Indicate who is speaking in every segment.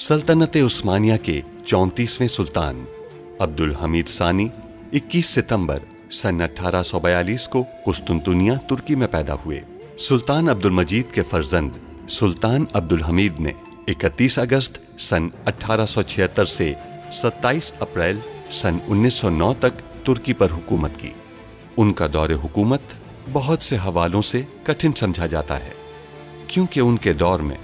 Speaker 1: सल्तनत उस्मानिया के 34वें सुल्तान अब्दुल हमीद सानी 21 सितंबर सन 1842 को कुस्तुनतुनिया तुर्की में पैदा हुए। सुल्तान अब्दुल मजीद के फर्जंद सुल्तान अब्दुल हमीद ने 31 अगस्त सन 1876 से 27 अप्रैल सन 1909 तक तुर्की पर हुकूमत की। उनका दौरे हुकूमत बहुत से हवालों से कठिन समझा जाता है, क्योंकि उनके दौर में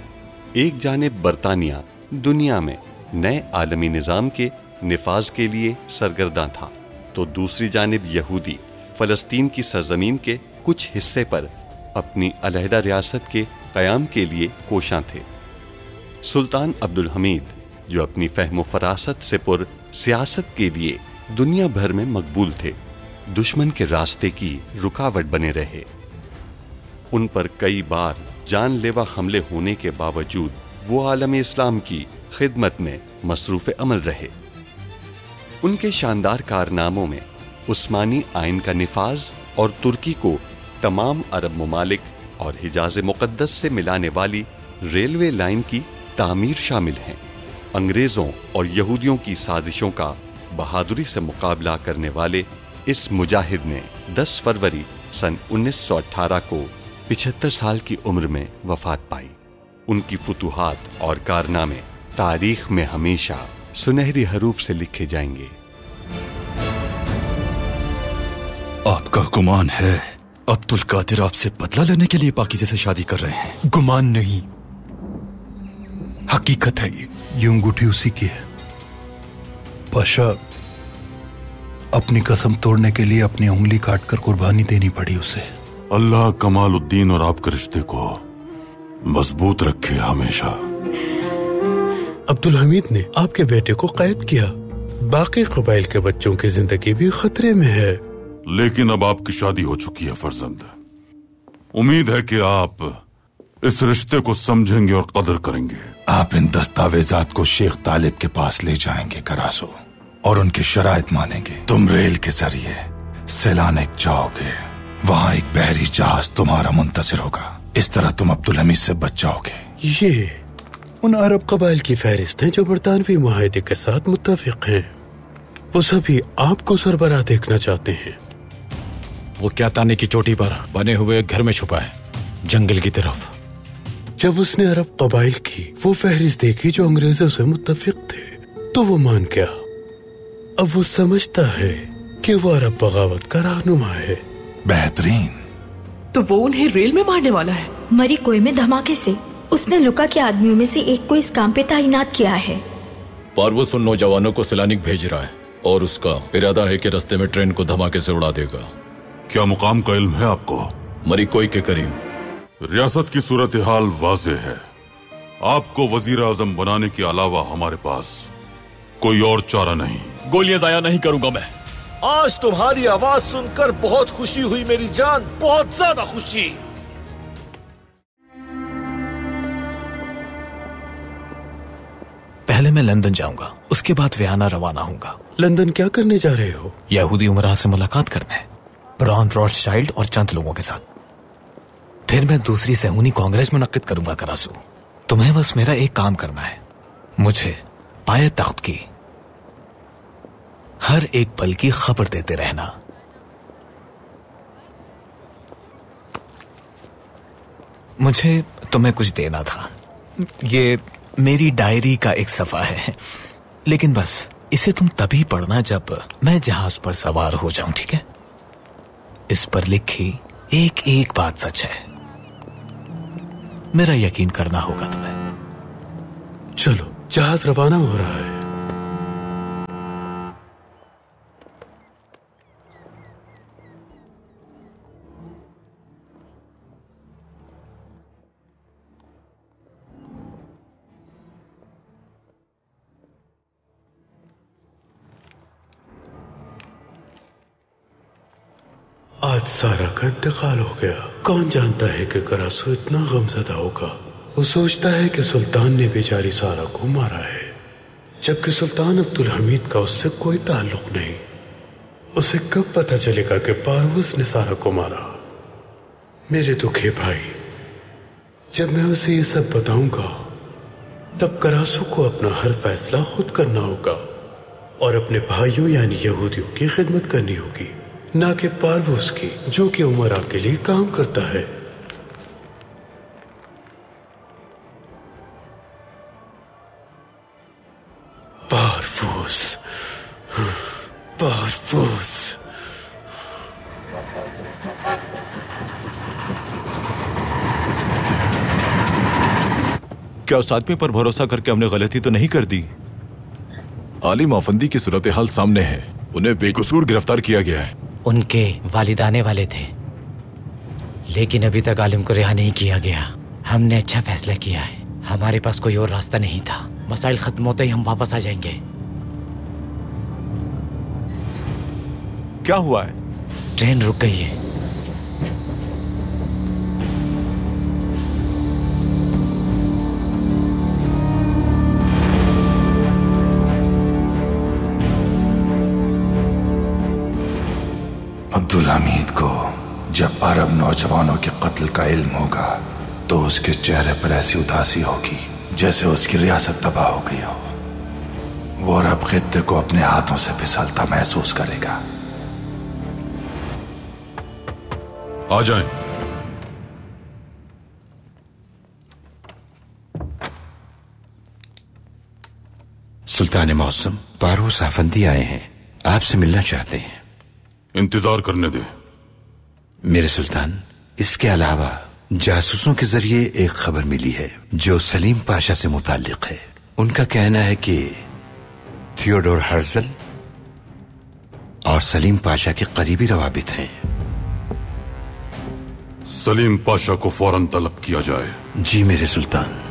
Speaker 1: एक जानिब बरतानिया दुनिया में नए आलमी निज़ाम के निफाज के लिए सरगर्दा था, तो दूसरी जानिब यहूदी फ़लस्तीन की सरजमीन के कुछ हिस्से पर अपनी अलहदा रियासत के क़याम के लिए कोशां थे। सुल्तान अब्दुल हमीद, जो अपनी फ़हम फ़रासत से पुर सियासत के लिए दुनिया भर में मकबूल थे, दुश्मन के रास्ते की रुकावट बने रहे। उन पर कई बार जानलेवा हमले होने के बावजूद वो आलम इस्लाम की खिदमत में मसरूफ़ अमल रहे। उनके शानदार कारनामों में उस्मानी आइन का निफाज और तुर्की को तमाम अरब ममालिक और हिजाज मुक़द्दस से मिलाने वाली रेलवे लाइन की तामीर शामिल हैं। अंग्रेज़ों और यहूदियों की साजिशों का बहादुरी से मुकाबला करने वाले इस मुजाहिद ने 10 फरवरी सन 1918 को 75 साल की उम्र में वफात पाई। उनकी फुतूहात और कारनामे तारीख में हमेशा सुनहरी हरूफ से लिखे जाएंगे।
Speaker 2: आपका गुमान है अब्दुल कादिर आपसे बदला लेने के लिए पाकीज़ा से शादी कर रहे हैं?
Speaker 3: गुमान नहीं, हकीकत है। ये अंगूठी उसी की है। पाशा, अपनी कसम तोड़ने के लिए अपनी उंगली काटकर कुर्बानी देनी पड़ी उसे।
Speaker 4: अल्लाह कमालुद्दीन और आपके रिश्ते को मजबूत रखे हमेशा।
Speaker 5: अब्दुल हमीद ने आपके बेटे को कैद किया। बाकी कबाइल के बच्चों की जिंदगी भी खतरे में है।
Speaker 4: लेकिन अब आपकी शादी हो चुकी है फर्जंद। उम्मीद है कि आप इस रिश्ते को समझेंगे और कदर करेंगे।
Speaker 3: आप इन दस्तावेजात को शेख तालिब के पास ले जाएंगे करासो, और उनकी शराइत मानेंगे। तुम रेल के जरिए सैलानिक जाओगे, वहाँ एक बहरी जहाज तुम्हारा मुंतशिर होगा। इस तरह तुम अब्दुल हमीद से बच जाओगे।
Speaker 5: ये उन अरब कबाइल की फहरिस्त है जो बरतानवी मुआहदे के साथ मुत्तफिक हैं। वो सभी आपको सरबराह देखना चाहते हैं।
Speaker 2: वो क्या ताने की चोटी पर बने हुए घर में छुपा है, जंगल की तरफ।
Speaker 5: जब उसने अरब कबाइल की वो फहरिस्त देखी जो अंग्रेजों से मुत्तफिक थे, तो वो मान गया। अब वो समझता है कि वो अरब बगावत का रहनुमा है।
Speaker 3: बेहतरीन।
Speaker 6: तो वो उन्हें रेल में मारने वाला है।
Speaker 7: मरी कोई में धमाके से उसने लुका के आदमियों में से एक को इस काम पे तैनात किया है।
Speaker 2: पारवस उन नौजवानों को सैलानिक भेज रहा है और उसका इरादा है कि रास्ते में ट्रेन को धमाके से उड़ा देगा।
Speaker 4: क्या मुकाम का इल्म है आपको?
Speaker 2: मरी कोई के करीब।
Speaker 4: रियासत की सूरत हाल वाज़ेह है। आपको वजीर आजम बनाने के अलावा हमारे पास कोई और चारा नहीं।
Speaker 8: गोलियां जाया नहीं करूंगा मैं। आज तुम्हारी आवाज सुनकर बहुत खुशी हुई मेरी जान, बहुत ज्यादा खुशी।
Speaker 9: पहले मैं लंदन जाऊंगा, उसके बाद वियना रवाना होऊंगा।
Speaker 5: लंदन क्या करने जा रहे हो?
Speaker 9: यहूदी उमरा से मुलाकात करने, ब्रॉन रॉथशाइल्ड और चंद लोगों के साथ। फिर मैं दूसरी सहूनी कांग्रेस मुनक्किद करूंगा करासू। तुम्हें बस मेरा एक काम करना है, मुझे पाए तख्त की हर एक पल की खबर देते रहना। मुझे तुम्हें कुछ देना था। ये मेरी डायरी का एक सफा है, लेकिन बस इसे तुम तभी पढ़ना जब मैं जहाज पर सवार हो जाऊं, ठीक है? इस पर लिखी एक एक बात सच है। मेरा यकीन करना होगा तुम्हें।
Speaker 5: चलो, जहाज रवाना हो रहा है। आज सारा का इंतकाल हो गया। कौन जानता है कि करासू इतना गमज़दा होगा। वो सोचता है कि सुल्तान ने बेचारी सारा को मारा है, जबकि सुल्तान अब्दुल हमीद का उससे कोई ताल्लुक नहीं। उसे कब पता चलेगा कि पारवस ने सारा को मारा? मेरे दुखे भाई, जब मैं उसे ये सब बताऊंगा तब करासू को अपना हर फैसला खुद करना होगा और अपने भाइयों यानी यहूदियों की खिदमत करनी होगी, ना कि पारवूस की, जो कि उमरा के लिए काम करता है। पारवूस, पारवूस।
Speaker 10: क्या उस आदमी पर भरोसा करके हमने गलती तो नहीं कर दी?
Speaker 11: आलिम आफंदी की सूरत हाल सामने है, उन्हें बेकसूर गिरफ्तार किया गया है।
Speaker 12: उनके वालिद आने वाले थे, लेकिन अभी तक आलिम को रिहा नहीं किया गया। हमने अच्छा फैसला किया है, हमारे पास कोई और रास्ता नहीं था। मसाइल खत्म होते ही हम वापस आ जाएंगे।
Speaker 10: क्या हुआ है?
Speaker 12: ट्रेन रुक गई है।
Speaker 3: अब्दुल हमीद को जब अरब नौजवानों के कत्ल का इल्म होगा तो उसके चेहरे पर ऐसी उदासी होगी जैसे उसकी रियासत तबाह हो गई हो। वो अरब खित्ते को अपने हाथों से फिसलता महसूस करेगा।
Speaker 4: आ जाएं।
Speaker 13: सुल्तान मौसम, पारवूस आफंदी आए हैं, आपसे मिलना चाहते हैं।
Speaker 4: इंतजार करने दे।
Speaker 13: मेरे सुल्तान, इसके अलावा जासूसों के जरिए एक खबर मिली है जो सलीम पाशा से मुताल्लिक है। उनका कहना है कि थियोडोर हर्जल और सलीम पाशा के करीबी रवाबित हैं।
Speaker 4: सलीम पाशा को फौरन तलब किया जाए।
Speaker 13: जी मेरे सुल्तान।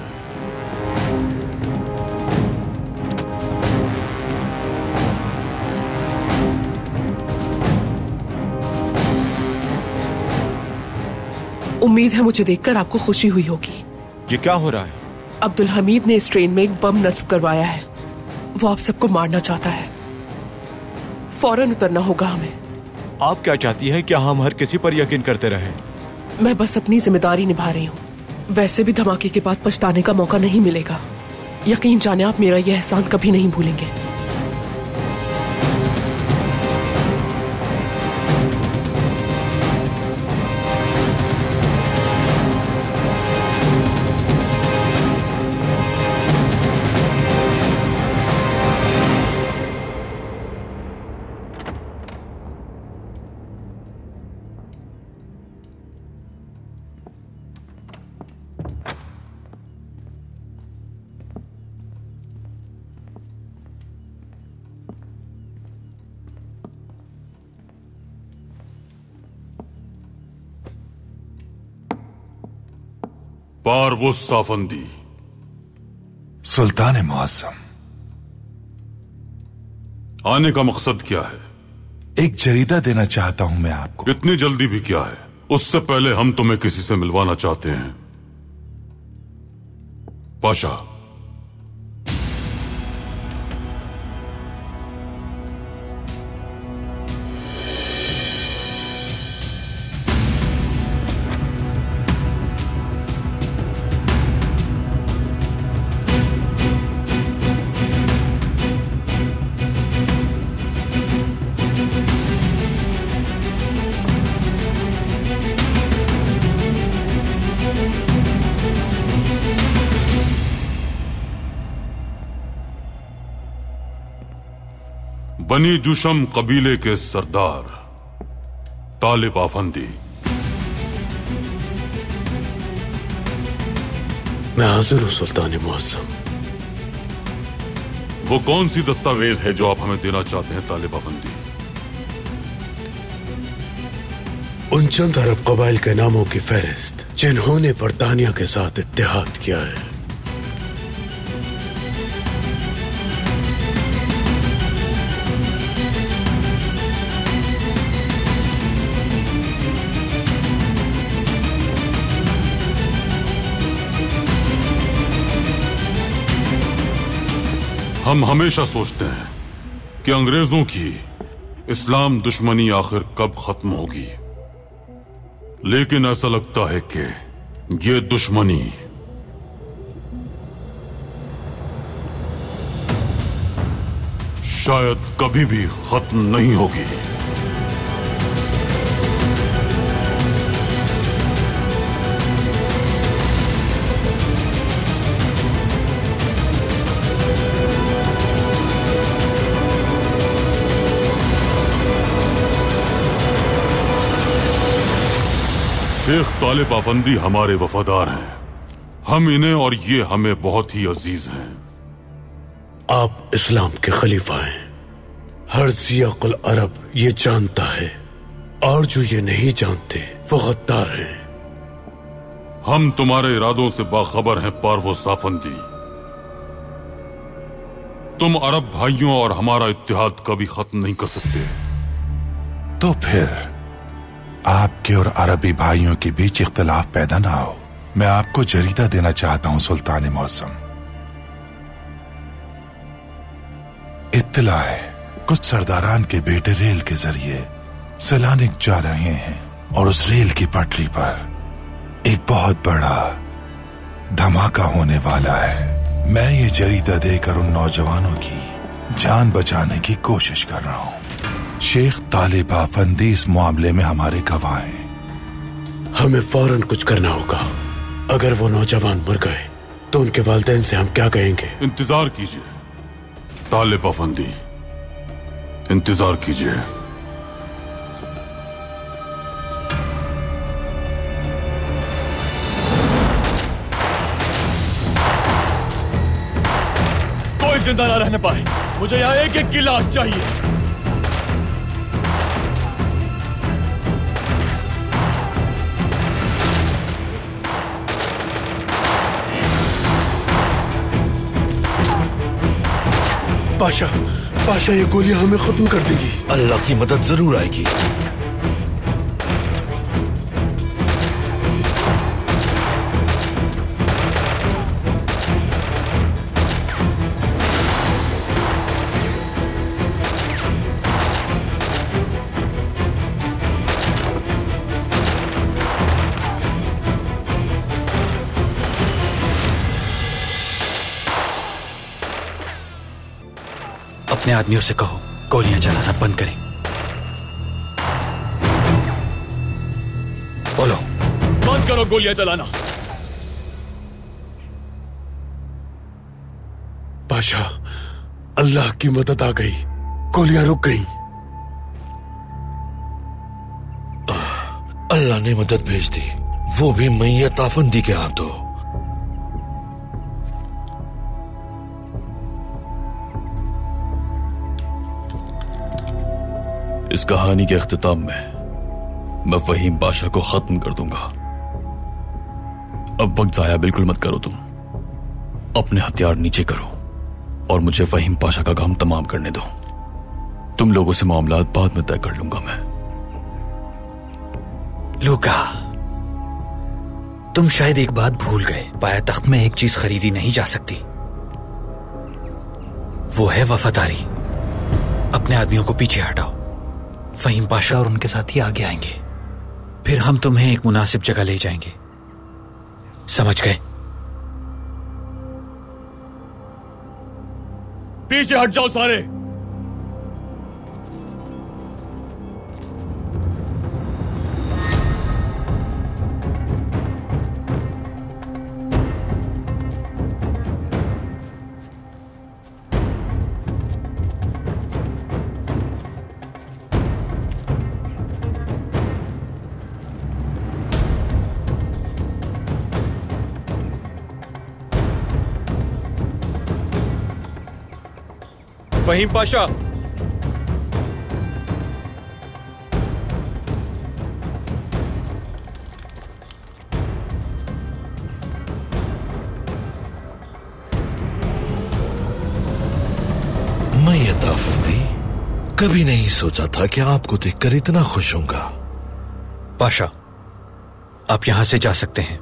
Speaker 6: उम्मीद है मुझे देखकर आपको खुशी हुई होगी।
Speaker 10: ये क्या हो रहा है?
Speaker 6: अब्दुल हमीद ने इस ट्रेन में एक बम नस्ब करवाया है। वो आप सबको मारना चाहता है। फौरन उतरना होगा हमें।
Speaker 10: आप क्या चाहती है? क्या हम हर किसी पर यकीन करते रहें?
Speaker 6: मैं बस अपनी जिम्मेदारी निभा रही हूँ। वैसे भी धमाके के बाद पछताने का मौका नहीं मिलेगा। यकीन जाने आप मेरा यह एहसान कभी नहीं भूलेंगे।
Speaker 4: पारवूस आफंदी।
Speaker 3: सुल्तान मुअज्जम,
Speaker 4: आने का मकसद क्या है?
Speaker 3: एक जरीदा देना चाहता हूं मैं आपको।
Speaker 4: इतनी जल्दी भी क्या है? उससे पहले हम तुम्हें किसी से मिलवाना चाहते हैं। पाशा, बनी जुशम कबीले के सरदार तालिब आफंदी।
Speaker 5: मैं हाजिर हूं सुल्तान मुअज्जम।
Speaker 4: वो कौन सी दस्तावेज है जो आप हमें देना चाहते हैं तालिब आफंदी?
Speaker 5: उन चंद अरब कबाइल के नामों की फहरिस्त जिन्होंने बरतानिया के साथ इत्तेहाद किया है।
Speaker 4: हम हमेशा सोचते हैं कि अंग्रेजों की इस्लाम दुश्मनी आखिर कब खत्म होगी, लेकिन ऐसा लगता है कि ये दुश्मनी शायद कभी भी खत्म नहीं होगी। शेख तालिब अफंदी हमारे वफादार हैं। हम इन्हें और ये हमें बहुत ही अजीज हैं।
Speaker 5: आप इस्लाम के खलीफा हैं। हर ज़ियाकुल अरब ये जानता है, और जो ये नहीं जानते वो गद्दार हैं।
Speaker 4: हम तुम्हारे इरादों से बाखबर हैं पारवो साफंदी। तुम अरब भाइयों और हमारा इत्तेहाद कभी खत्म नहीं कर सकते।
Speaker 3: तो फिर आपके और अरबी भाइयों के बीच इख्तिलाफ पैदा ना हो। मैं आपको जरीदा देना चाहता हूं सुल्तान मौसम। इत्तला है कुछ सरदारान के बेटे रेल के जरिए सैलानिक जा रहे हैं और उस रेल की पटरी पर एक बहुत बड़ा धमाका होने वाला है। मैं ये जरीदा देकर उन नौजवानों की जान बचाने की कोशिश कर रहा हूं। शेख तालिब अफंदी इस मामले में हमारे गवाह हैं।
Speaker 5: हमें फौरन कुछ करना होगा। अगर वो नौजवान मर गए तो उनके वालिदैन से हम क्या कहेंगे?
Speaker 4: इंतजार कीजिए तालिब अफंदी, इंतजार कीजिए।
Speaker 8: कोई जिंदा ना रहने पाए। मुझे यहाँ एक एक की लाश चाहिए।
Speaker 5: पाशा, पाशा ये गोलियां हमें खत्म कर देगी।
Speaker 8: अल्लाह की मदद जरूर आएगी।
Speaker 2: अपने आदमियों से कहो गोलियां चलाना बंद करें। बोलो।
Speaker 8: बंद करो गोलियां चलाना।
Speaker 5: पाशा, अल्लाह की मदद आ गई। गोलियां रुक गई।
Speaker 8: अल्लाह ने मदद भेज दी, वो भी मैयत आफंदी के हाथों।
Speaker 2: इस कहानी के अख्तिताम में मैं फहीम पाशा को खत्म कर दूंगा। अब वक्त जाया बिल्कुल मत करो। तुम अपने हथियार नीचे करो और मुझे फहीम पाशा का काम तमाम करने दो। तुम लोगों से मामलात बाद में तय कर लूंगा मैं।
Speaker 9: लूका, तुम शायद एक बात भूल गए। पाया तख्त में एक चीज खरीदी नहीं जा सकती, वो है वफादारी। अपने आदमियों को पीछे हटाओ। फहीम पाशा और उनके साथी आगे आएंगे, फिर हम तुम्हें एक मुनासिब जगह ले जाएंगे। समझ गए?
Speaker 8: पीछे हट जाओ सारे।
Speaker 10: फहीम पाशा,
Speaker 8: मैयत आफंदी, कभी नहीं सोचा था कि आपको देखकर इतना खुश होऊंगा।
Speaker 9: पाशा, आप यहां से जा सकते हैं।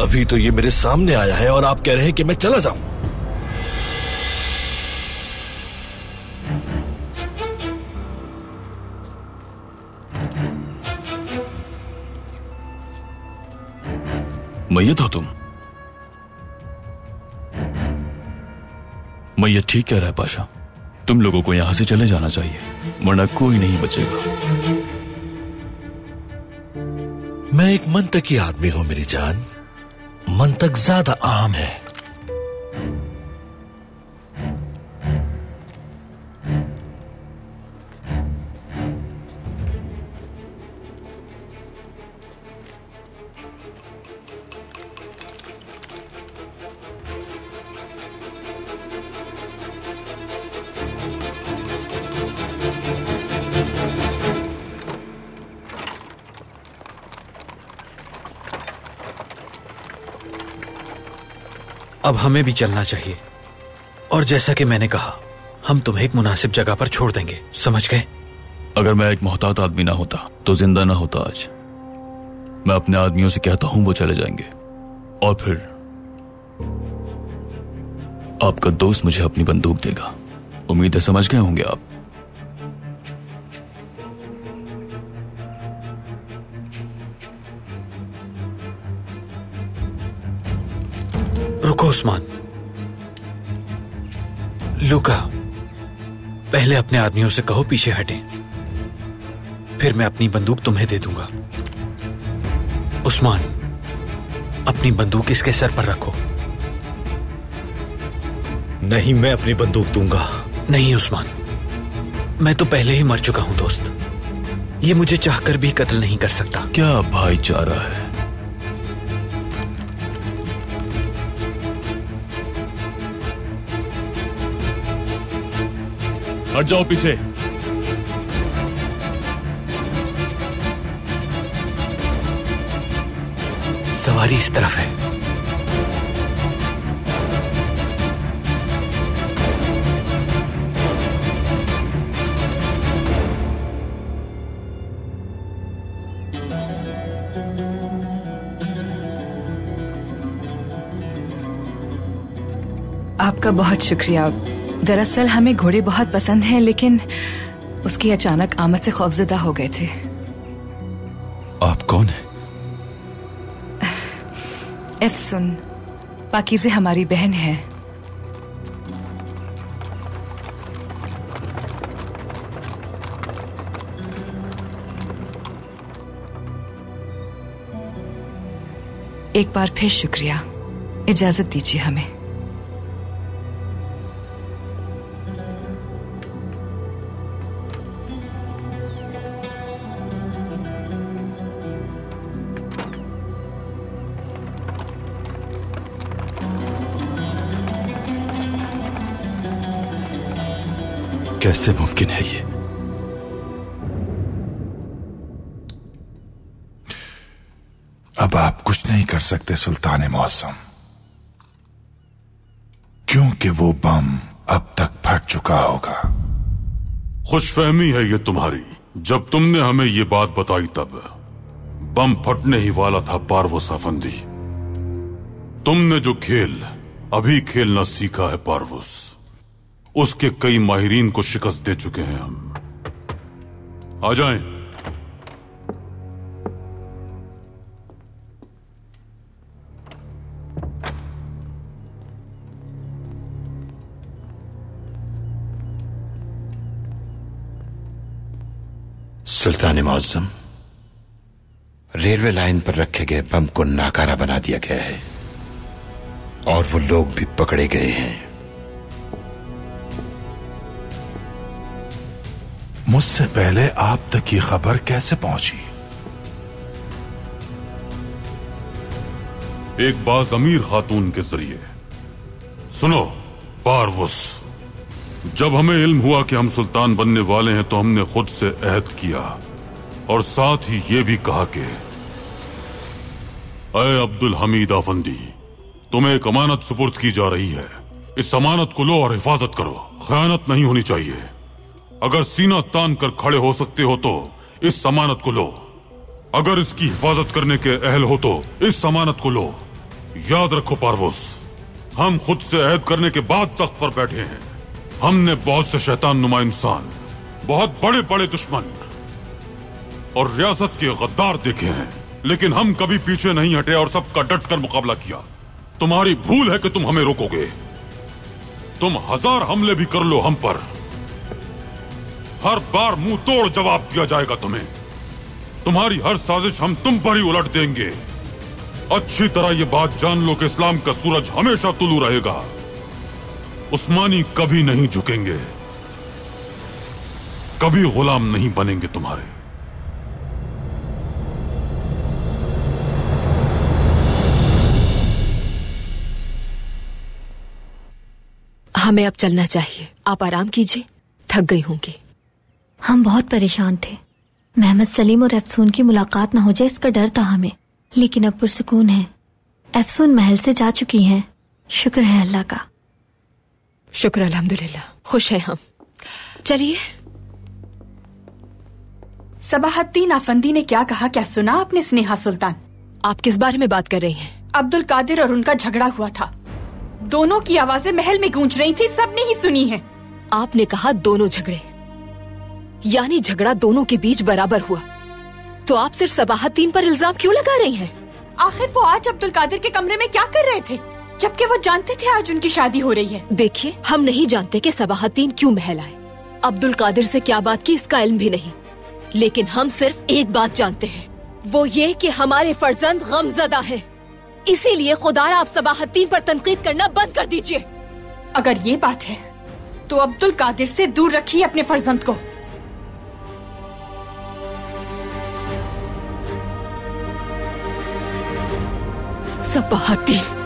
Speaker 8: अभी तो ये मेरे सामने आया है और आप कह रहे हैं कि मैं चला जाऊं।
Speaker 2: मैयत हो तुम? मैं ये ठीक कह रहा है पाशा। तुम लोगों को यहां से चले जाना चाहिए, वरना कोई नहीं बचेगा।
Speaker 8: मैं एक मंतकी आदमी हूं मेरी जान। मंतक ज्यादा आम है।
Speaker 9: अब हमें भी चलना चाहिए, और जैसा कि मैंने कहा, हम तुम्हें एक मुनासिब जगह पर छोड़ देंगे, समझ गए?
Speaker 2: अगर मैं एक मोहतात आदमी ना होता तो जिंदा ना होता आज। मैं अपने आदमियों से कहता हूं वो चले जाएंगे, और फिर आपका दोस्त मुझे अपनी बंदूक देगा। उम्मीद है समझ गए होंगे आप।
Speaker 9: रुको उस्मान। लूका, पहले अपने आदमियों से कहो पीछे हटें, फिर मैं अपनी बंदूक तुम्हें दे दूंगा। उस्मान, अपनी बंदूक इसके सर पर रखो।
Speaker 8: नहीं, मैं अपनी बंदूक दूंगा।
Speaker 9: नहीं उस्मान, मैं तो पहले ही मर चुका हूं दोस्त। ये मुझे चाहकर भी कत्ल नहीं कर सकता।
Speaker 2: क्या भाईचारा है। हट जाओ पीछे।
Speaker 9: सवारी इस तरफ है।
Speaker 14: आपका बहुत शुक्रिया। दरअसल हमें घोड़े बहुत पसंद हैं, लेकिन उसकी अचानक आमद से खौफजदा हो गए थे।
Speaker 3: आप कौन है?
Speaker 14: एफसुन, पाकीज़े हमारी बहन है। एक बार फिर शुक्रिया। इजाजत दीजिए हमें।
Speaker 3: कैसे मुमकिन है ये? अब आप कुछ नहीं कर सकते सुल्तान मौसम, क्योंकि वो बम अब तक फट चुका होगा।
Speaker 4: खुशफहमी है ये तुम्हारी। जब तुमने हमें ये बात बताई तब बम फटने ही वाला था पारवोस अफंदी। तुमने जो खेल अभी खेलना सीखा है पारवोस, उसके कई माहिरीन को शिकस्त दे चुके हैं हम। आ जाएं।
Speaker 13: सुल्तान मुअज्जम, रेलवे लाइन पर रखे गए बम को नाकारा बना दिया गया है और वो लोग भी पकड़े गए हैं।
Speaker 3: मुझसे पहले आप तक ये खबर कैसे पहुंची?
Speaker 4: एक बाज़मीर खातून के जरिए। सुनो पारवोस, जब हमें इल्म हुआ कि हम सुल्तान बनने वाले हैं तो हमने खुद से अहद किया और साथ ही ये भी कहा कि अय अब्दुल हमीद अफंदी, तुम्हें एक अमानत सुपुर्द की जा रही है। इस अमानत को लो और हिफाजत करो। खयानत नहीं होनी चाहिए। अगर सीना तान कर खड़े हो सकते हो तो इस अमानत को लो। अगर इसकी हिफाजत करने के अहल हो तो इस अमानत को लो। याद रखो पारवोस, हम खुद से अहद करने के बाद तख्त पर बैठे हैं। हमने बहुत से शैतान नुमा इंसान, बहुत बड़े बड़े दुश्मन और रियासत के गद्दार देखे हैं, लेकिन हम कभी पीछे नहीं हटे और सबका डट कर मुकाबला किया। तुम्हारी भूल है कि तुम हमें रोकोगे। तुम 1000 हमले भी कर लो हम पर, हर बार मुंह तोड़ जवाब दिया जाएगा तुम्हें। तुम्हारी हर साजिश हम तुम पर ही उलट देंगे। अच्छी तरह ये बात जान लो कि इस्लाम का सूरज हमेशा तुलू रहेगा। उस्मानी कभी नहीं झुकेंगे, कभी गुलाम नहीं बनेंगे तुम्हारे।
Speaker 15: हमें अब चलना चाहिए, आप आराम कीजिए, थक गई होंगी।
Speaker 7: हम बहुत परेशान थे। मोहम्मद सलीम और अफसून की मुलाकात न हो जाए इसका डर था हमें, लेकिन अब पुरसुकून है। अफसून महल से जा चुकी हैं, शुक्र है अल्लाह का।
Speaker 15: शुक्र अल्हम्दुलिल्लाह, खुश हैं हम। चलिए।
Speaker 16: सबाहद्दीन आफंदी ने क्या कहा, क्या सुना आपने स्नेहा सुल्तान?
Speaker 15: आप किस बारे में बात कर रही हैं?
Speaker 16: अब्दुल कादिर और उनका झगड़ा हुआ था, दोनों की आवाजें महल में गूंज रही थी, सबने ही सुनी है।
Speaker 15: आपने कहा दोनों झगड़े, यानी झगड़ा दोनों के बीच बराबर हुआ, तो आप सिर्फ सबाहद्दीन पर इल्जाम क्यों लगा रही हैं?
Speaker 16: आखिर वो आज अब्दुल कादिर के कमरे में क्या कर रहे थे, जबकि वो जानते थे आज उनकी शादी हो रही है?
Speaker 15: देखिए, हम नहीं जानते कि सबाहद्दीन क्यों महल आए, अब्दुल कादिर से क्या बात की इसका इल्म भी नहीं, लेकिन हम सिर्फ एक बात जानते हैं, वो ये कि हमारे फर्जंद गमज़दा हैं। इसीलिए खुदारा आप सबाहद्दीन पर तनकीद करना बंद कर दीजिए।
Speaker 16: अगर ये बात है तो अब्दुल कादिर से दूर रखिए अपने फर्जंद को।
Speaker 15: सबाहद्दीन,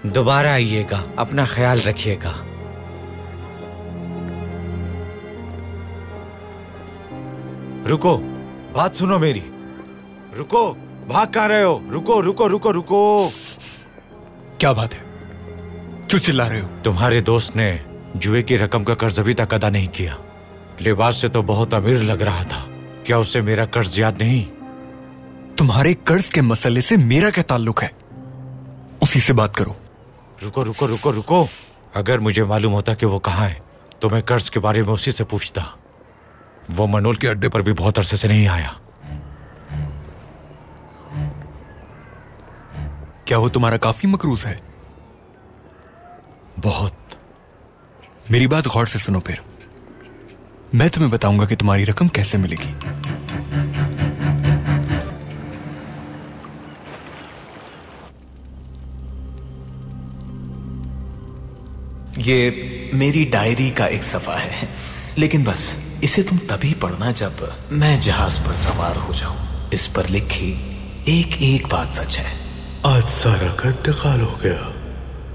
Speaker 12: दोबारा आइएगा, अपना ख्याल रखिएगा। रुको, बात सुनो मेरी। रुको, भाग कहाँ रहे हो? रुको रुको रुको रुको।
Speaker 9: क्या बात है, क्यों चिल्ला रहे हो?
Speaker 12: तुम्हारे दोस्त ने जुए की रकम का कर्ज अभी तक अदा नहीं किया। लिबास से तो बहुत अमीर लग रहा था, क्या उसे मेरा कर्ज याद नहीं?
Speaker 9: तुम्हारे कर्ज के मसले से मेरा क्या ताल्लुक है? उसी से बात करो।
Speaker 12: रुको रुको रुको रुको, अगर मुझे मालूम होता कि वो कहाँ है तो मैं कर्ज के बारे में उसी से पूछता। वो मनोल के अड्डे पर भी बहुत अरसे से नहीं आया।
Speaker 9: क्या वो तुम्हारा काफी मकरूज है?
Speaker 12: बहुत।
Speaker 9: मेरी बात गौर से सुनो, फिर मैं तुम्हें बताऊंगा कि तुम्हारी रकम कैसे मिलेगी। ये मेरी डायरी का एक सफा है, लेकिन बस इसे तुम तभी पढ़ना जब मैं जहाज पर सवार हो जाऊं। इस पर लिखी एक एक बात सच है।
Speaker 5: आज सारा का इंतकाल हो गया।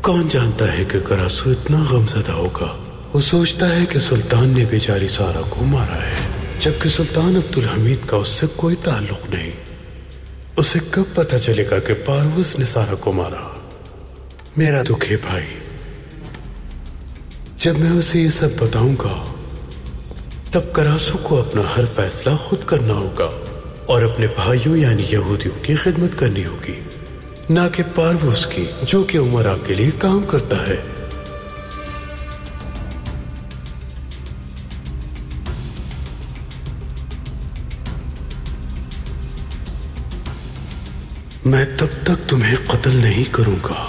Speaker 5: कौन जानता है कि करासू इतना गमज़दा होगा। वो सोचता है कि सुल्तान ने बेचारी सारा को मारा है, जबकि सुल्तान अब्दुल हमीद का उससे कोई ताल्लुक नहीं। उसे कब पता चलेगा कि पारवज ने सारा को मारा? मेरा दुख है भाई। जब मैं उसे ये सब बताऊंगा तब करासू को अपना हर फैसला खुद करना होगा और अपने भाइयों यानी यहूदियों की खिदमत करनी होगी, ना कि पारवज की, जो कि उमरा के लिए काम करता है। मैं तब तक तुम्हें कत्ल नहीं करूंगा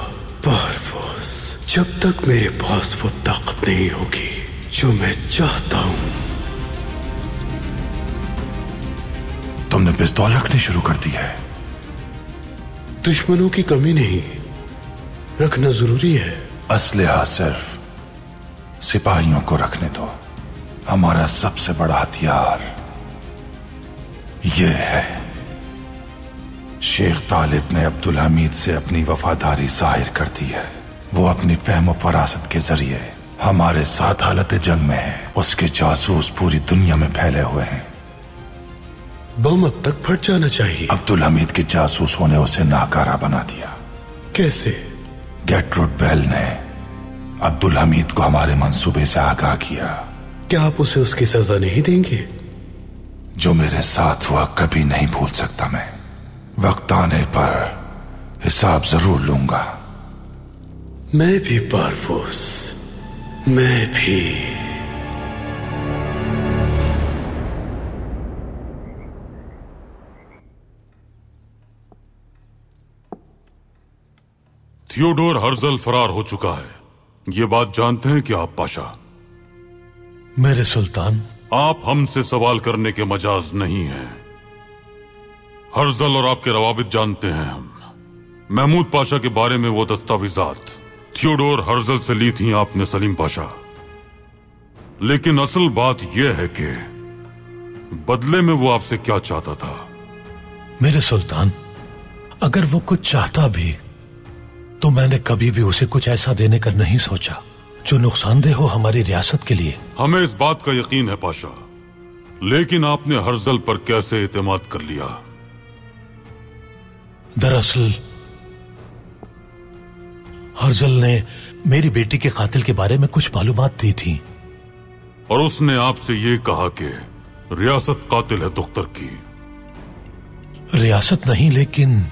Speaker 5: पारवज, जब तक मेरे पास वो ताकत नहीं होगी जो मैं चाहता हूं।
Speaker 3: तुमने पिस्तौल रखनी शुरू कर दी है।
Speaker 5: दुश्मनों की कमी नहीं, रखना जरूरी है।
Speaker 3: असलहा सिर्फ सिपाहियों को रखने दो। हमारा सबसे बड़ा हथियार यह है। शेख तालिब ने अब्दुल हमीद से अपनी वफादारी जाहिर कर दी है। वो अपनी फहम फरासत के जरिए हमारे साथ हालत जंग में है। उसके जासूस पूरी दुनिया में फैले हुए हैं।
Speaker 5: बम अब तक फट जाना चाहिए।
Speaker 3: अब्दुल हमीद के जासूसों ने उसे नाकारा बना दिया।
Speaker 5: कैसे?
Speaker 3: गेटरूड बेल ने अब्दुल हमीद को हमारे मंसूबे से आगाह किया।
Speaker 5: क्या आप उसे उसकी सजा नहीं देंगे?
Speaker 3: जो मेरे साथ हुआ कभी नहीं भूल सकता मैं। वक्त आने पर हिसाब जरूर लूंगा।
Speaker 5: मैं भी पारफोस, मैं भी।
Speaker 4: थियोडोर हर्जल फरार हो चुका है, ये बात जानते हैं कि आप पाशा?
Speaker 17: मेरे सुल्तान,
Speaker 4: आप हमसे सवाल करने के मजाज नहीं हैं। हर्जल और आपके रवाबित जानते हैं हम। महमूद पाशा के बारे में वो दस्तावेजात थियोडोर हर्जल से ली थी आपने सलीम पाशा। लेकिन असल बात यह है कि बदले में वो आपसे क्या चाहता था?
Speaker 17: मेरे सुल्तान, अगर वो कुछ चाहता भी तो मैंने कभी भी उसे कुछ ऐसा देने का नहीं सोचा जो नुकसानदेह हो हमारी रियासत के लिए।
Speaker 4: हमें इस बात का यकीन है पाशा, लेकिन आपने हर्जल पर कैसे एतमाद कर लिया?
Speaker 17: दरअसल हर्जल ने मेरी बेटी के कातिल के बारे में कुछ मालूमात दी थी
Speaker 4: और उसने आपसे ये कहा कि रियासत कातिल है दुख्तर की।
Speaker 17: रियासत नहीं, लेकिन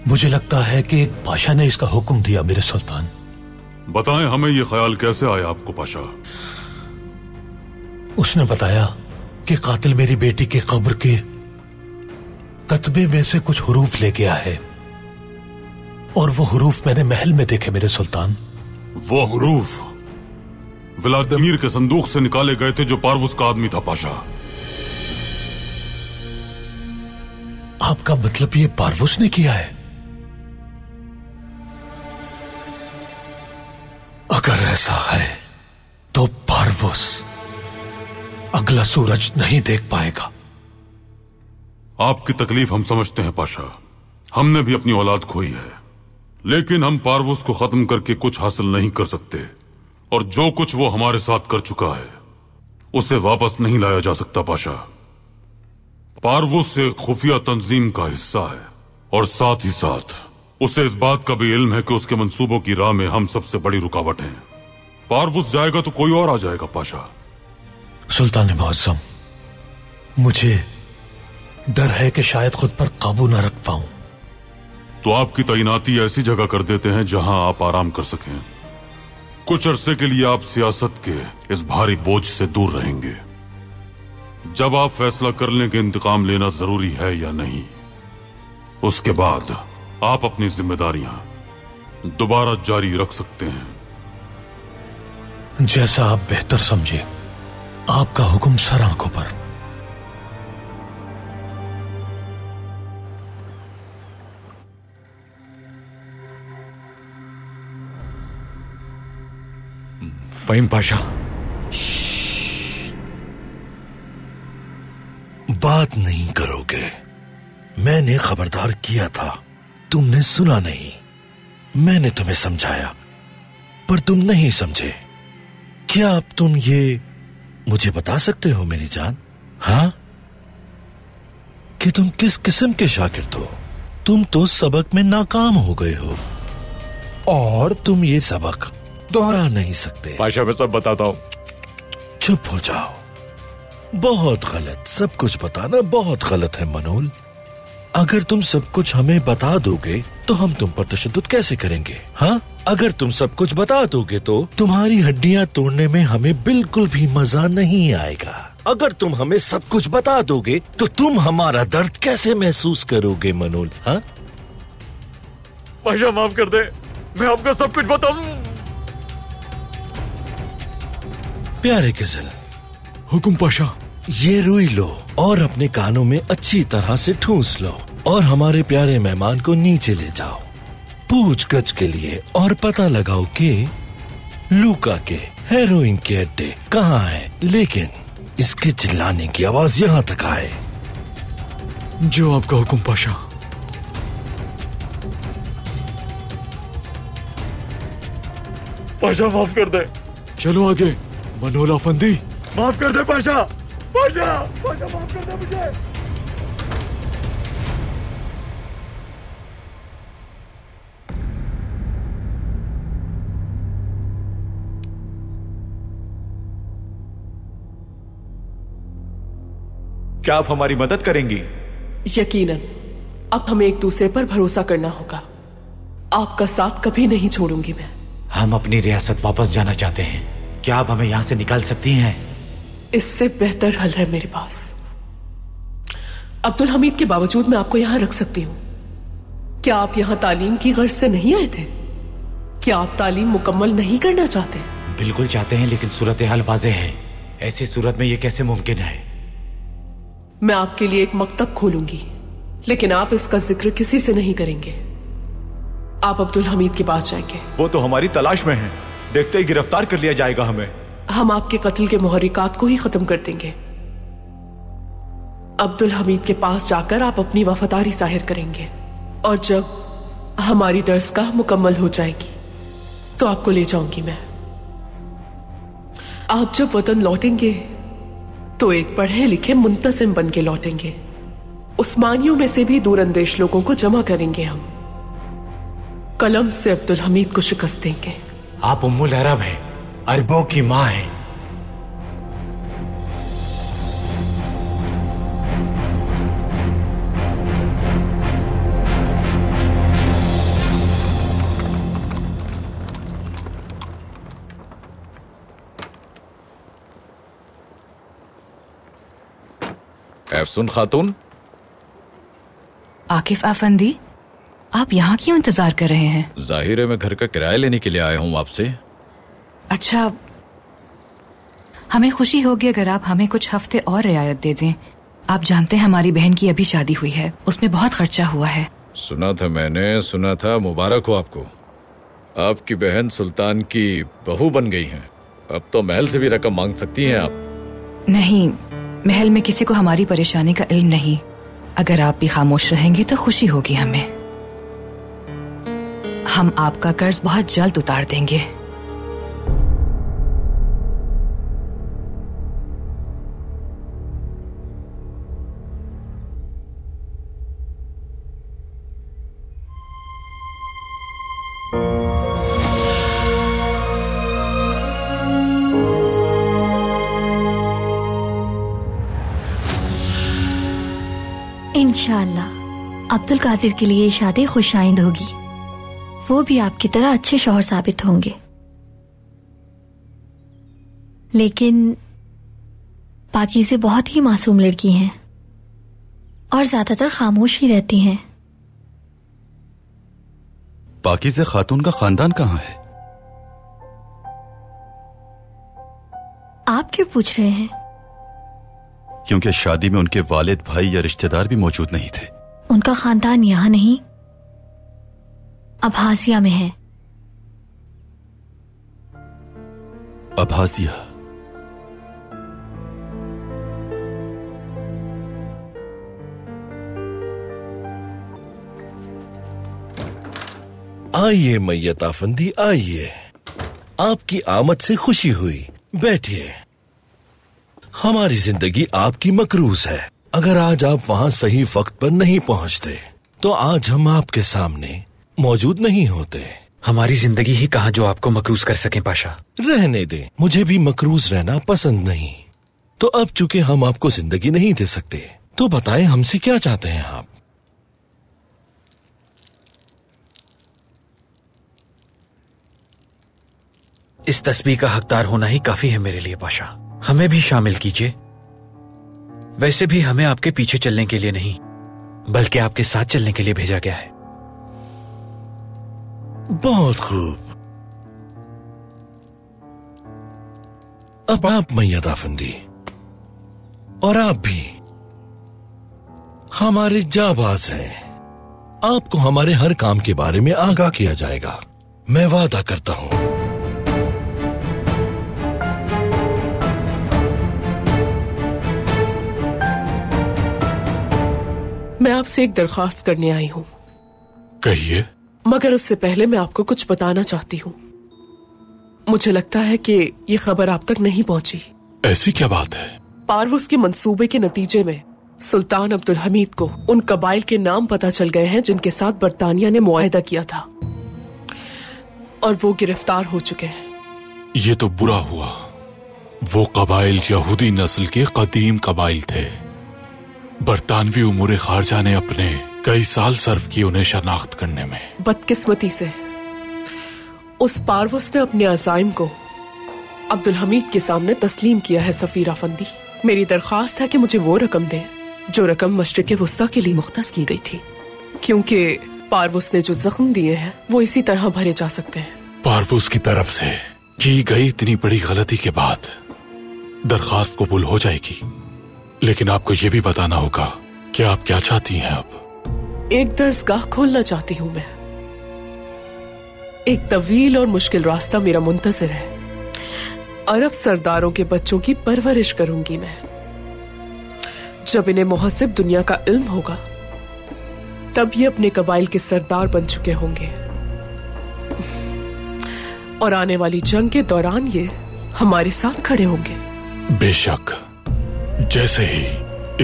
Speaker 17: मुझे लगता है कि एक पाशा ने इसका हुक्म दिया। मेरे सुल्तान,
Speaker 4: बताएं हमें ये ख्याल कैसे आया आपको पाशा?
Speaker 17: उसने बताया कि कातिल मेरी बेटी की कब्र के कतबे में से कुछ हुरूफ ले गया है और वो हुरूफ मैंने महल में देखे। मेरे सुल्तान,
Speaker 4: वो हुरूफ व्लादिमीर के संदूक से निकाले गए थे जो पारवुस का आदमी था पाशा।
Speaker 17: आपका मतलब ये पारवुस ने किया है? अगर ऐसा है तो पारवुस अगला सूरज नहीं देख पाएगा।
Speaker 4: आपकी तकलीफ हम समझते हैं पाशा, हमने भी अपनी औलाद खोई है, लेकिन हम पारवुस को खत्म करके कुछ हासिल नहीं कर सकते और जो कुछ वो हमारे साथ कर चुका है उसे वापस नहीं लाया जा सकता पाशा। पारवुस एक खुफिया तंजीम का हिस्सा है और साथ ही साथ उसे इस बात का भी इल्म है कि उसके मंसूबों की राह में हम सबसे बड़ी रुकावट हैं। पारवुस जाएगा तो कोई और आ जाएगा पाशा।
Speaker 17: सुल्तान मुअज्जम, मुझे डर है कि शायद खुद पर काबू न रख पाऊं।
Speaker 4: तो आपकी तैनाती ऐसी जगह कर देते हैं जहां आप आराम कर सकें। कुछ अरसे के लिए आप सियासत के इस भारी बोझ से दूर रहेंगे। जब आप फैसला कर लें कि इंतकाम लेना जरूरी है या नहीं, उसके बाद आप अपनी जिम्मेदारियां दोबारा जारी रख सकते हैं।
Speaker 17: जैसा आप बेहतर समझे, आपका हुक्म सर आंखों पर।
Speaker 8: फहीम पाशा,
Speaker 18: बात नहीं करोगे? मैंने खबरदार किया था, तुमने सुना नहीं। मैंने तुम्हें समझाया पर तुम नहीं समझे। क्या अब तुम ये मुझे बता सकते हो मेरी जान, हाँ, कि तुम किस किस्म के शागिर्द हो? तुम तो सबक में नाकाम हो गए हो और तुम ये सबक दोहरा नहीं सकते।
Speaker 8: पाशा, मैं सब बताता हूं।
Speaker 18: चुप हो जाओ। बहुत गलत, सब कुछ बताना बहुत गलत है मनोल। अगर तुम सब कुछ हमें बता दोगे तो हम तुम पर तशद्दुद कैसे करेंगे? हाँ, अगर तुम सब कुछ बता दोगे तो तुम्हारी हड्डियां तोड़ने में हमें बिल्कुल भी मजा नहीं आएगा। अगर तुम हमें सब कुछ बता दोगे तो तुम हमारा दर्द कैसे महसूस करोगे मनोल? हाँ
Speaker 8: पाशा, माफ कर दे, मैं आपको सब कुछ बताऊं।
Speaker 18: प्यारे गिज़ल,
Speaker 17: हुकुम पाशा।
Speaker 18: ये रुई लो और अपने कानों में अच्छी तरह से ठूंस लो और हमारे प्यारे मेहमान को नीचे ले जाओ पूछ गछ के लिए और पता लगाओ कि लूका के हेरोइन के अड्डे कहाँ हैं, लेकिन इसके चिल्लाने की आवाज यहाँ तक आए।
Speaker 17: जो आपका हुकुम पाशा।
Speaker 8: पाशा, माफ कर दे।
Speaker 17: चलो आगे। मनोल अफंदी,
Speaker 8: माफ कर दे पाशा। पाशा, पाशा माफ कर दे मुझे।
Speaker 10: क्या आप हमारी मदद करेंगी?
Speaker 6: यकीनन। अब हमें एक दूसरे पर भरोसा करना होगा। आपका साथ कभी नहीं छोड़ूंगी मैं।
Speaker 12: हम अपनी रियासत वापस जाना चाहते हैं। क्या आप हमें यहाँ से निकाल सकती हैं?
Speaker 6: इससे बेहतर हल है मेरे पास। अब्दुल हमीद के बावजूद मैं आपको यहाँ रख सकती हूँ। क्या आप यहाँ तालीम की गर्ज से नहीं आए थे? क्या आप तालीम मुकम्मल नहीं करना चाहते?
Speaker 12: बिल्कुल चाहते हैं, लेकिन सूरत हाल वाज़ेह है। ऐसी सूरत में ये कैसे मुमकिन है?
Speaker 6: मैं आपके लिए एक मकतब खोलूंगी, लेकिन आप इसका जिक्र किसी से नहीं करेंगे। आप अब्दुल हमीद के पास जाएंगे।
Speaker 10: वो तो हमारी तलाश में है, देखते ही गिरफ्तार कर लिया जाएगा हमें।
Speaker 6: हम आपके कत्ल के मुहर्रिकात को ही खत्म कर देंगे। अब्दुल हमीद के पास जाकर आप अपनी वफादारी जाहिर करेंगे, और जब हमारी दरसगाह मुकम्मल हो जाएगी तो आपको ले जाऊंगी मैं। आप जब वतन लौटेंगे तो एक पढ़े लिखे मुंतसिम बन के लौटेंगे। उस्मानियों में से भी दूरअंदेश लोगों को जमा करेंगे हम। कलम से अब्दुल हमीद को शिकस्त देंगे।
Speaker 12: आप उम्मुल अरब हैं, अरबों की माँ हैं।
Speaker 11: एफसून खातून।
Speaker 14: आकिफ अफंदी, आप यहाँ क्यों इंतजार कर रहे हैं?
Speaker 11: जाहिर है मैं घर का किराया लेने के लिए आया हूँ आपसे।
Speaker 14: अच्छा, हमें खुशी होगी अगर आप हमें कुछ हफ्ते और रियायत दे दें। आप जानते हैं हमारी बहन की अभी शादी हुई है, उसमें बहुत खर्चा हुआ है।
Speaker 11: सुना था मैंने, सुना था। मुबारक हो आपको। आपकी बहन सुल्तान की बहू बन गई हैं। अब तो महल से भी रकम मांग सकती हैं आप।
Speaker 14: नहीं, महल में किसी को हमारी परेशानी का इल्म नहीं। अगर आप भी खामोश रहेंगे तो खुशी होगी हमें। हम आपका कर्ज बहुत जल्द उतार देंगे।
Speaker 7: इंशाअल्लाह अब्दुल कादिर के लिए शादी खुशाइंद होगी। वो भी आपकी तरह अच्छे शौहर साबित होंगे। लेकिन पाकीज़े बहुत ही मासूम लड़की हैं और ज्यादातर खामोश ही रहती हैं।
Speaker 2: पाकीज़े खातून का खानदान कहाँ है?
Speaker 7: आप क्यों पूछ रहे हैं?
Speaker 2: क्योंकि शादी में उनके वालिद, भाई या रिश्तेदार भी मौजूद नहीं थे।
Speaker 7: उनका खानदान यहाँ नहीं, अब्हासिया में है।
Speaker 2: अब्हासिया?
Speaker 18: आइए मैयत आफंदी, आइए। आपकी आमद से खुशी हुई, बैठिए। हमारी जिंदगी आपकी मकरूज है। अगर आज आप वहाँ सही वक्त पर नहीं पहुँचते तो आज हम आपके सामने मौजूद नहीं होते।
Speaker 12: हमारी जिंदगी ही कहाँ जो आपको मकरूज कर सके पाशा।
Speaker 18: रहने दें, मुझे भी मकरूज रहना पसंद नहीं। तो अब चूंकि हम आपको जिंदगी नहीं दे सकते तो बताएं हमसे क्या चाहते हैं आप?
Speaker 12: इस तस्बीह का हकदार होना ही काफी है मेरे लिए पाशा। हमें भी शामिल कीजिए। वैसे भी हमें आपके पीछे चलने के लिए नहीं, बल्कि आपके साथ चलने के लिए भेजा गया है।
Speaker 18: बहुत खूब। अब आप मैयत आफंदी और आप भी हमारे जाबाज हैं। आपको हमारे हर काम के बारे में आगाह किया जाएगा। मैं वादा करता हूं।
Speaker 6: मैं आपसे एक दरख्वास्त करने आई हूँ।
Speaker 18: कहिए।
Speaker 6: मगर उससे पहले मैं आपको कुछ बताना चाहती हूँ। मुझे लगता है कि ये खबर आप तक नहीं पहुंची।
Speaker 18: ऐसी क्या बात है?
Speaker 6: पारवुस के मंसूबे के नतीजे में सुल्तान अब्दुल हमीद को उन कबाइल के नाम पता चल गए हैं जिनके साथ बरतानिया ने मुआहदा किया था, और वो गिरफ्तार हो चुके हैं।
Speaker 5: ये तो बुरा हुआ। वो कबाइल यहूदी नस्ल के कदीम कबाइल थे। बरतानवी उमूर खारजा ने अपने कई साल सर्फ किए उन्हें शनाख्त करने में।
Speaker 6: बदकिस्मती से उस पारवुस ने अपने अज़ाइम को अब्दुल हमीद के सामने तस्लीम किया है। सफीर अफंदी, मेरी दरख्वास्त है कि मुझे वो रकम दें जो रकम मशरिक़ वुस्ता के लिए मुख्तस की गई थी, क्योंकि पारवुस ने जो जख्म दिए हैं वो इसी तरह भरे जा सकते हैं।
Speaker 5: पारवुस की तरफ से की गई इतनी बड़ी गलती के बाद दरख्वास्त कबूल हो जाएगी, लेकिन आपको ये भी बताना होगा कि आप क्या चाहती हैं। अब
Speaker 6: एक दरसगाह खोलना चाहती हूँ मैं। एक तवील और मुश्किल रास्ता मेरा मुंतज़िर है। अरब सरदारों के बच्चों की परवरिश करूंगी मैं। जब इन्हें मुहस्सिब दुनिया का इल्म होगा तब ये अपने कबाइल के सरदार बन चुके होंगे, और आने वाली जंग के दौरान ये हमारे साथ खड़े होंगे।
Speaker 5: बेशक, जैसे ही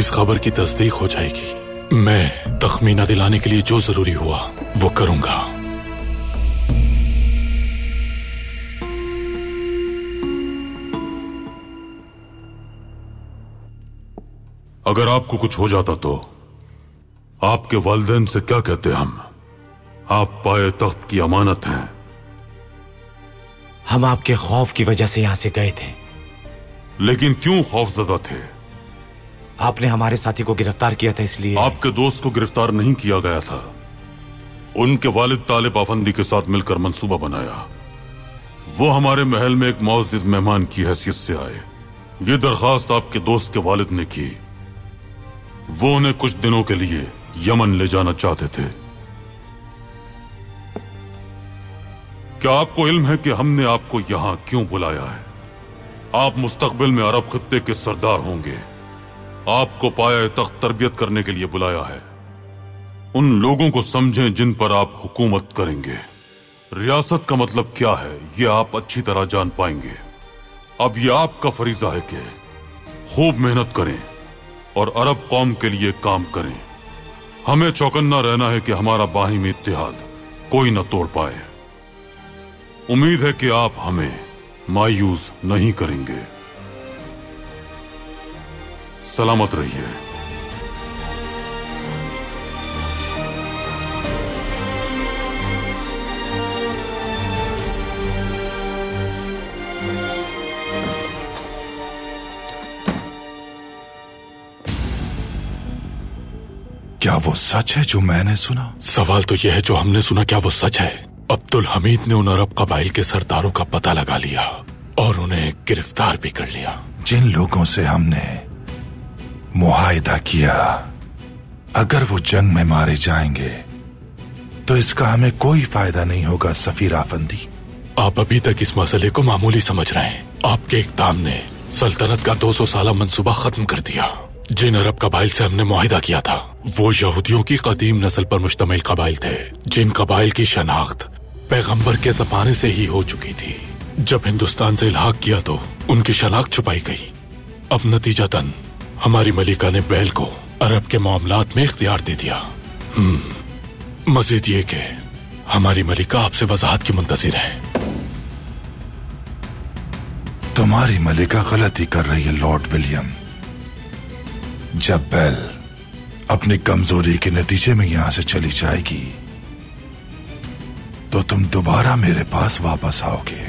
Speaker 5: इस खबर की तस्दीक हो जाएगी, मैं तखमीना दिलाने के लिए जो जरूरी हुआ वो करूंगा।
Speaker 4: अगर आपको कुछ हो जाता तो आपके वालिदैन से क्या कहते हम? आप पाए तख्त की अमानत हैं।
Speaker 12: हम आपके खौफ की वजह से यहां से गए थे।
Speaker 4: लेकिन क्यों खौफजदा थे?
Speaker 12: आपने हमारे साथी को गिरफ्तार किया था, इसलिए।
Speaker 4: आपके दोस्त को गिरफ्तार नहीं किया गया था। उनके वालिद तालिब अफंदी के साथ मिलकर मंसूबा बनाया। वो हमारे महल में एक मुअज़्ज़िज़ मेहमान की हैसियत से आए। ये दरखास्त आपके दोस्त के वालिद ने की। वो उन्हें कुछ दिनों के लिए यमन ले जाना चाहते थे। क्या आपको इल्म है कि हमने आपको यहां क्यों बुलाया है? आप मुस्तकबिल में अरब खित्ते के सरदार होंगे। आपको पाया तख्त तरबियत करने के लिए बुलाया है। उन लोगों को समझें जिन पर आप हुकूमत करेंगे। रियासत का मतलब क्या है ये आप अच्छी तरह जान पाएंगे। अब यह आपका फरीजा है कि खूब मेहनत करें और अरब कौम के लिए काम करें। हमें चौकन्ना रहना है कि हमारा बाहिमी इत्तेहाद कोई न तोड़ पाए। उम्मीद है कि आप हमें मायूस नहीं करेंगे। सलामत रहिए।
Speaker 3: क्या वो सच है जो मैंने सुना?
Speaker 5: सवाल तो यह है, जो हमने सुना क्या वो सच है? अब्दुल हमीद ने उन अरब कबाइल के सरदारों का पता लगा लिया और उन्हें गिरफ्तार भी कर लिया।
Speaker 3: जिन लोगों से हमने मुआहिदा किया, अगर वो जंग में मारे जाएंगे तो इसका हमें कोई फायदा नहीं होगा। सफीर अफंदी,
Speaker 5: आप अभी तक इस मसले को मामूली समझ रहे हैं। आपके इक़दाम ने सल्तनत का 200 साला मंसूबा खत्म कर दिया। जिन अरब कबाइल से हमने मुआहिदा किया था वो यहूदियों की कदीम नस्ल पर मुश्तमिल कबाइल थे, जिन कबाइल की शनाख्त पैगंबर के ज़माने से ही हो चुकी थी। जब हिंदुस्तान से इल्हाक किया तो उनकी शनाख्त छुपाई गई। अब नतीजतन हमारी मलिका ने बैल को अरब के मामलात में इख्तियार दे दिया। मजीद ये कि हमारी मलिका आपसे वजाहत की मुंतज़िर है।
Speaker 3: तुम्हारी मलिका गलती कर रही है लॉर्ड विलियम। जब बैल अपनी कमजोरी के नतीजे में यहां से चली जाएगी तो तुम दोबारा मेरे पास वापस आओगे।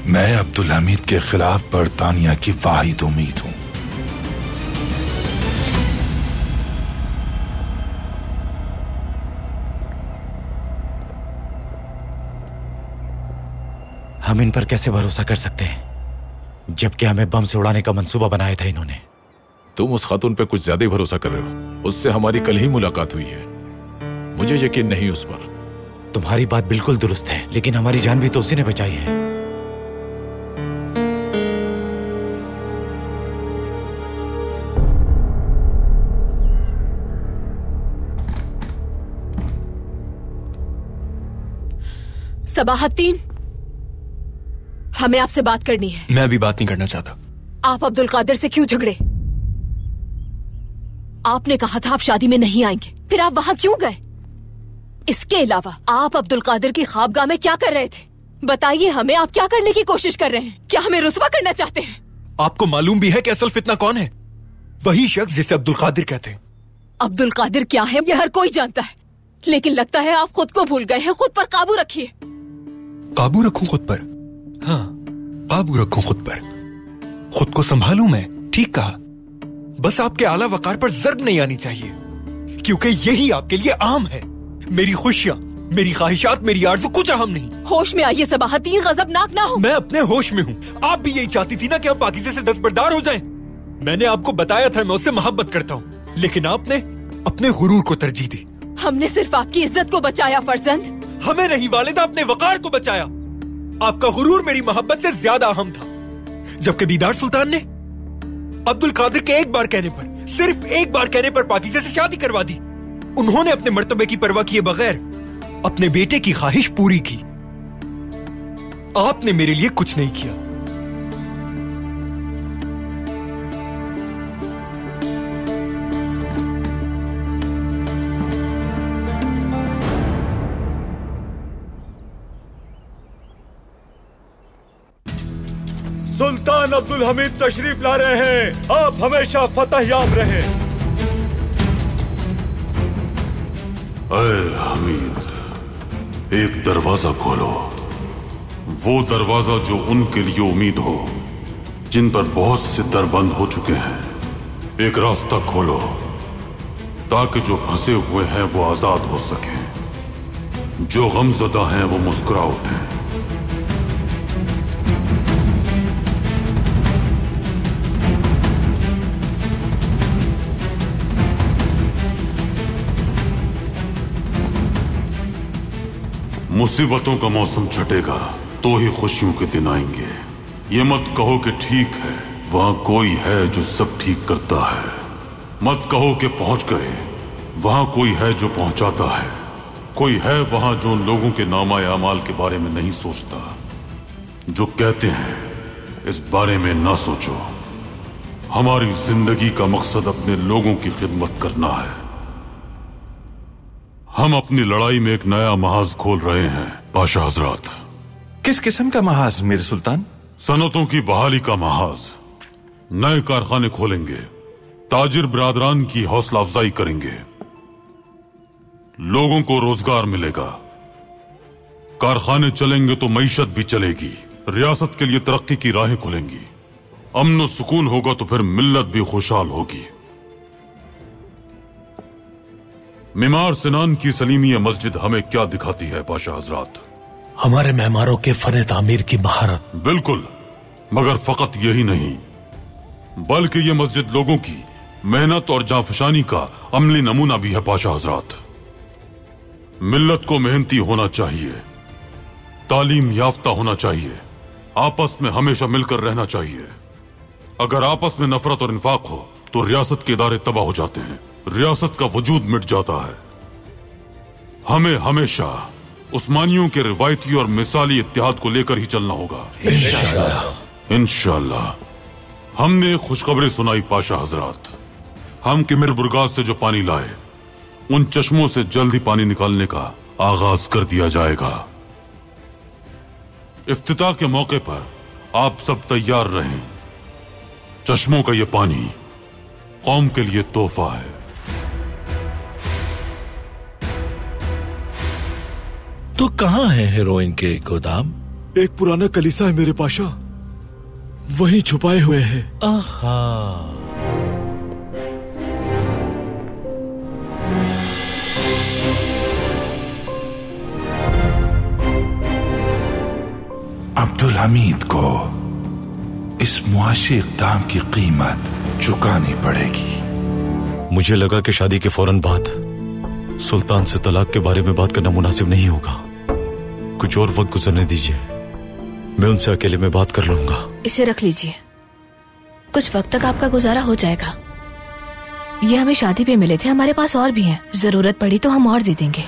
Speaker 3: मैं अब्दुल हमीद के खिलाफ बरतानिया की वाहिद उम्मीद हूं।
Speaker 12: हम इन पर कैसे भरोसा कर सकते हैं जबकि हमें बम से उड़ाने का मंसूबा बनाया था इन्होंने।
Speaker 11: तुम उस खातून पे कुछ ज्यादा ही भरोसा कर रहे हो। उससे हमारी कल ही मुलाकात हुई है। मुझे यकीन नहीं उस पर।
Speaker 12: तुम्हारी बात बिल्कुल दुरुस्त है, लेकिन हमारी जान भी तो उसी ने बचाई है।
Speaker 15: सबाहत्तीन, हमें आपसे बात करनी है।
Speaker 2: मैं अभी बात नहीं करना चाहता।
Speaker 15: आप अब्दुल कादिर से क्यों झगड़े? आपने कहा था आप शादी में नहीं आएंगे, फिर आप वहां क्यों गए? इसके अलावा आप अब्दुल कादिर की ख्वाबगाह में क्या कर रहे थे? बताइए हमें, आप क्या करने की कोशिश कर रहे हैं? क्या हमें रुस्वा करना चाहते हैं?
Speaker 10: आपको मालूम भी है कि असल फितना कौन है? वही शख्स जिसे अब्दुल कादिर कहते हैं।
Speaker 15: अब्दुल कादिर क्या है यह हर कोई जानता है, लेकिन लगता है आप खुद को भूल गए हैं। खुद पर काबू रखिए।
Speaker 10: काबू रखूं खुद पर? हाँ, काबू रखूं खुद पर। खुद को संभालूं मैं, ठीक कहा। बस आपके आला वकार पर ज़र्ब नहीं आनी चाहिए, क्योंकि यही आपके लिए अहम है। मेरी खुशियां, मेरी ख्वाहिशात, मेरी आरज़ू कुछ अहम नहीं।
Speaker 15: होश में आइए सबाहतीन, गजबनाक ना हो।
Speaker 10: मैं अपने होश में हूँ। आप भी यही चाहती थी ना कि हम पाकीज़े से दस्तबरदार हो जाएं। मैंने आपको बताया था मैं उससे मोहब्बत करता हूँ, लेकिन आपने अपने गुरूर को तरजीह दी।
Speaker 15: हमने सिर्फ आपकी इज्जत को बचाया फर्जंद।
Speaker 10: हमें नहीं वालिदा, अपने वकार को बचाया। आपका गुरूर मेरी मोहब्बत से ज्यादा अहम था। जबकि बीदार सुल्तान ने अब्दुल कादिर के एक बार कहने पर, सिर्फ एक बार कहने पर पाकीज़े से शादी करवा दी। उन्होंने अपने मर्तबे की परवाह किए बगैर अपने बेटे की ख्वाहिश पूरी की। आपने मेरे लिए कुछ नहीं किया।
Speaker 8: सुल्तान अब्दुल हमीद तशरीफ ला रहे हैं। आप हमेशा फतहयाब रहे।
Speaker 4: अरे हमीद, एक दरवाजा खोलो। वो दरवाजा जो उनके लिए उम्मीद हो, जिन पर बहुत से दर बंद हो चुके हैं। एक रास्ता खोलो ताकि जो फंसे हुए हैं वो आजाद हो सके, जो गमज़दा हैं वो मुस्कुरा उठें। मुसीबतों का मौसम छटेगा तो ही खुशियों के दिन आएंगे। ये मत कहो कि ठीक है, वहां कोई है जो सब ठीक करता है। मत कहो कि पहुंच गए, वहां कोई है जो पहुंचाता है। कोई है वहां जो उन लोगों के नामा अमाल के बारे में नहीं सोचता, जो कहते हैं इस बारे में ना सोचो। हमारी जिंदगी का मकसद अपने लोगों की खिदमत करना है। हम अपनी लड़ाई में एक नया महाज खोल रहे हैं पाशा हजरात।
Speaker 3: किस किस्म का महाज मेरे सुल्तान?
Speaker 4: सनतों की बहाली का महाज। नए कारखाने खोलेंगे, ताजिर बिरादरान की हौसला अफजाई करेंगे, लोगों को रोजगार मिलेगा। कारखाने चलेंगे तो मईशत भी चलेगी, रियासत के लिए तरक्की की राहें खुलेंगी। अमन और सुकून होगा तो फिर मिल्लत भी खुशहाल होगी। मीमार सिनान की सलीमिया मस्जिद हमें क्या दिखाती है पाशा हजरात?
Speaker 17: हमारे मेहमानों के फन तामीर की महारत।
Speaker 4: बिल्कुल, मगर फकत यही नहीं, बल्कि यह मस्जिद लोगों की मेहनत और जांफशानी का अमली नमूना भी है पाशा हजरात। मिल्लत को मेहनती होना चाहिए, तालीम याफ्ता होना चाहिए, आपस में हमेशा मिलकर रहना चाहिए। अगर आपस में नफरत और इन्फाक हो तो रियासत के इदारे तबाह हो जाते हैं, रियासत का वजूद मिट जाता है। हमें हमेशा उस्मानियों के रिवायती और मिसाली इत्तेहाद को लेकर ही चलना होगा। इंशाअल्लाह। इंशाअल्लाह। हमने खुशखबरी सुनाई पाशा हजरात। हम किमिर बुरगाज से जो पानी लाए, उन चश्मों से जल्द ही पानी निकालने का आगाज कर दिया जाएगा। इफ्तिताह के मौके पर आप सब तैयार रहें। चश्मों का यह पानी कौम के लिए तोहफा है।
Speaker 18: तो कहां है हीरोइन के गोदाम?
Speaker 8: एक पुराना कलीसा है मेरे पाशा, वहीं छुपाए हुए हैं।
Speaker 18: आहा।
Speaker 3: अब्दुल हमीद को इस मुआशी इक़दाम की कीमत चुकानी पड़ेगी।
Speaker 2: मुझे लगा कि शादी के फौरन बाद सुल्तान से तलाक के बारे में बात करना मुनासिब नहीं होगा। कुछ और वक्त गुजरने दीजिए, मैं उनसे अकेले में बात कर लूंगा।
Speaker 15: इसे रख लीजिए, कुछ वक्त तक आपका गुजारा हो जाएगा। ये हमें शादी पे मिले थे, हमारे पास और भी हैं। जरूरत पड़ी तो हम और दे देंगे।